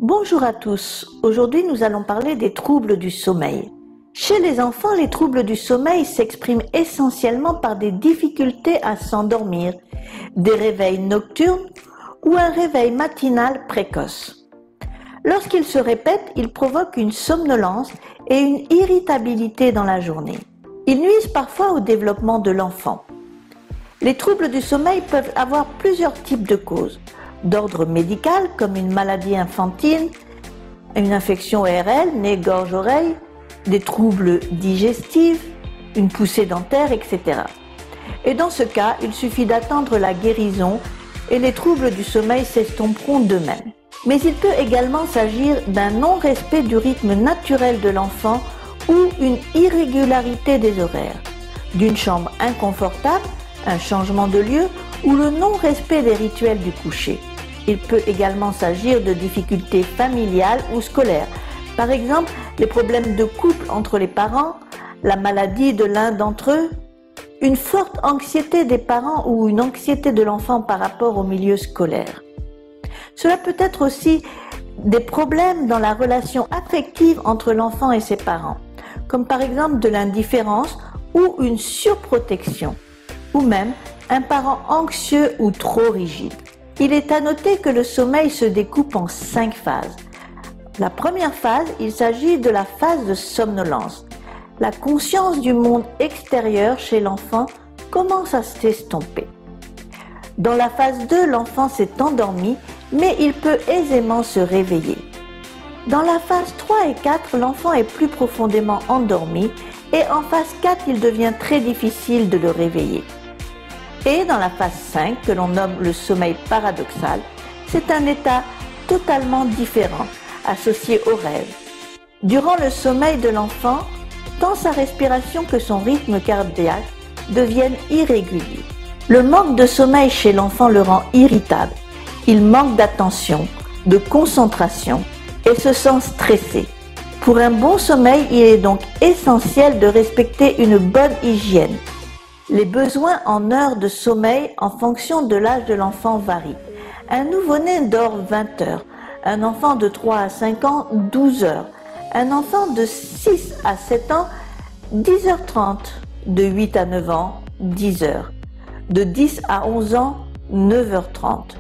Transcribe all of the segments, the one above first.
Bonjour à tous, aujourd'hui nous allons parler des troubles du sommeil. Chez les enfants, les troubles du sommeil s'expriment essentiellement par des difficultés à s'endormir, des réveils nocturnes ou un réveil matinal précoce. Lorsqu'ils se répètent, ils provoquent une somnolence et une irritabilité dans la journée. Ils nuisent parfois au développement de l'enfant. Les troubles du sommeil peuvent avoir plusieurs types de causes, d'ordre médical comme une maladie infantile, une infection ORL, nez, gorge, oreille, des troubles digestifs, une poussée dentaire, etc. Et dans ce cas, il suffit d'attendre la guérison et les troubles du sommeil s'estomperont d'eux-mêmes. Mais il peut également s'agir d'un non-respect du rythme naturel de l'enfant ou une irrégularité des horaires, d'une chambre inconfortable, un changement de lieu ou le non-respect des rituels du coucher. Il peut également s'agir de difficultés familiales ou scolaires, par exemple les problèmes de couple entre les parents, la maladie de l'un d'entre eux, une forte anxiété des parents ou une anxiété de l'enfant par rapport au milieu scolaire. Cela peut être aussi des problèmes dans la relation affective entre l'enfant et ses parents, comme par exemple de l'indifférence ou une surprotection, ou même un parent anxieux ou trop rigide. Il est à noter que le sommeil se découpe en 5 phases. La première phase, il s'agit de la phase de somnolence. La conscience du monde extérieur chez l'enfant commence à s'estomper. Dans la phase 2, l'enfant s'est endormi, mais il peut aisément se réveiller. Dans la phase 3 et 4, l'enfant est plus profondément endormi et en phase 4, il devient très difficile de le réveiller. Et dans la phase 5, que l'on nomme le sommeil paradoxal, c'est un état totalement différent, associé au rêve. Durant le sommeil de l'enfant, tant sa respiration que son rythme cardiaque deviennent irréguliers. Le manque de sommeil chez l'enfant le rend irritable. Il manque d'attention, de concentration et se sent stressé. Pour un bon sommeil, il est donc essentiel de respecter une bonne hygiène. Les besoins en heures de sommeil en fonction de l'âge de l'enfant varient. Un nouveau-né dort 20 heures, un enfant de 3 à 5 ans 12 heures, un enfant de 6 à 7 ans 10h30, de 8 à 9 ans 10 heures, de 10 à 11 ans 9h30,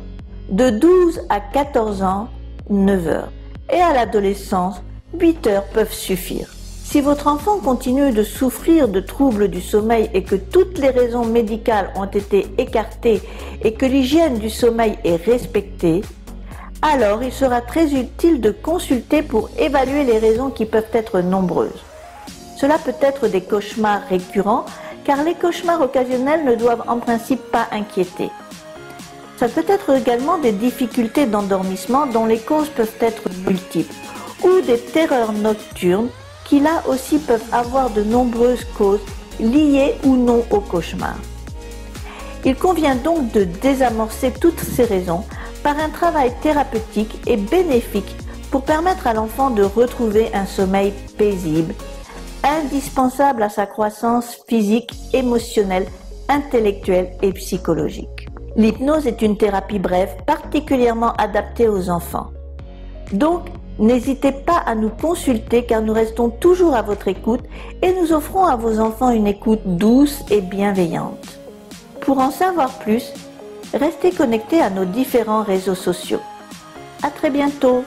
de 12 à 14 ans 9 heures et à l'adolescence 8 heures peuvent suffire. Si votre enfant continue de souffrir de troubles du sommeil et que toutes les raisons médicales ont été écartées et que l'hygiène du sommeil est respectée, alors il sera très utile de consulter pour évaluer les raisons qui peuvent être nombreuses. Cela peut être des cauchemars récurrents, car les cauchemars occasionnels ne doivent en principe pas inquiéter. Ça peut être également des difficultés d'endormissement dont les causes peuvent être multiples, ou des terreurs nocturnes qui là aussi peuvent avoir de nombreuses causes liées ou non au cauchemar. Il convient donc de désamorcer toutes ces raisons par un travail thérapeutique et bénéfique pour permettre à l'enfant de retrouver un sommeil paisible, indispensable à sa croissance physique, émotionnelle, intellectuelle et psychologique. L'hypnose est une thérapie brève particulièrement adaptée aux enfants. Donc, n'hésitez pas à nous consulter car nous restons toujours à votre écoute et nous offrons à vos enfants une écoute douce et bienveillante. Pour en savoir plus, restez connectés à nos différents réseaux sociaux. À très bientôt!